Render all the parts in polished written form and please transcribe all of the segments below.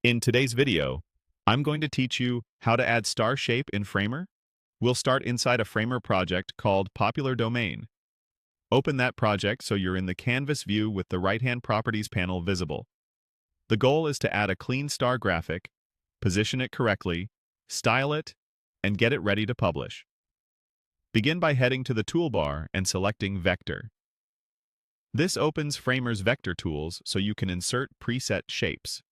In today's video, I'm going to teach you how to add star shape in Framer. We'll start inside a Framer project called Popular Domain. Open that project so you're in the canvas view with the right-hand properties panel visible. The goal is to add a clean star graphic, position it correctly, style it, and get it ready to publish. Begin by heading to the toolbar and selecting Vector. This opens Framer's vector tools so you can insert preset shapes.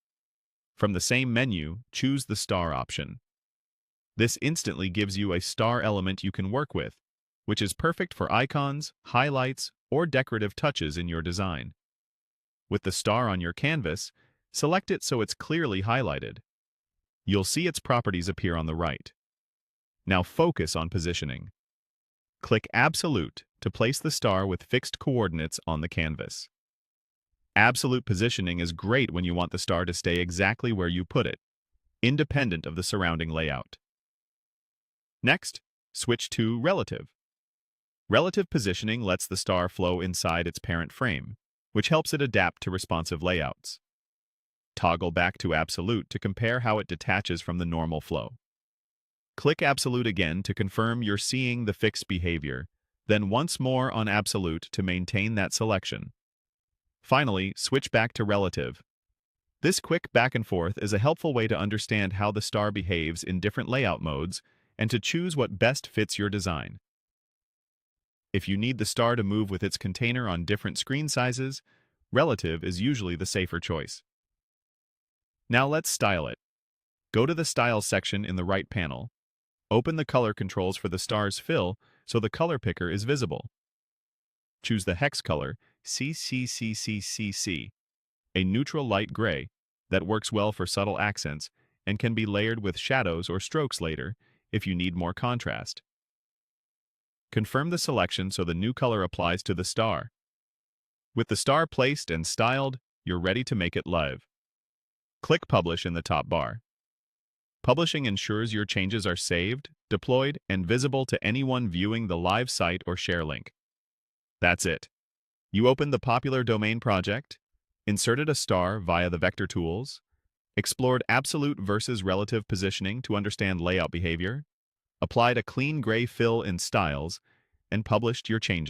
From the same menu, choose the star option. This instantly gives you a star element you can work with, which is perfect for icons, highlights, or decorative touches in your design. With the star on your canvas, select it so it's clearly highlighted. You'll see its properties appear on the right. Now focus on positioning. Click Absolute to place the star with fixed coordinates on the canvas. Absolute positioning is great when you want the star to stay exactly where you put it, independent of the surrounding layout. Next, switch to Relative. Relative positioning lets the star flow inside its parent frame, which helps it adapt to responsive layouts. Toggle back to Absolute to compare how it detaches from the normal flow. Click Absolute again to confirm you're seeing the fixed behavior, then once more on Absolute to maintain that selection. Finally, switch back to Relative. This quick back and forth is a helpful way to understand how the star behaves in different layout modes and to choose what best fits your design. If you need the star to move with its container on different screen sizes, Relative is usually the safer choice. Now let's style it. Go to the Styles section in the right panel. Open the color controls for the star's fill so the color picker is visible. Choose the hex color CCCCCC, a neutral light gray that works well for subtle accents and can be layered with shadows or strokes later if you need more contrast. Confirm the selection so the new color applies to the star. With the star placed and styled, you're ready to make it live. Click Publish in the top bar. Publishing ensures your changes are saved, deployed, and visible to anyone viewing the live site or share link. That's it. You opened the Popular Domain project, inserted a star via the vector tools, explored absolute versus relative positioning to understand layout behavior, applied a clean gray fill in styles, and published your changes.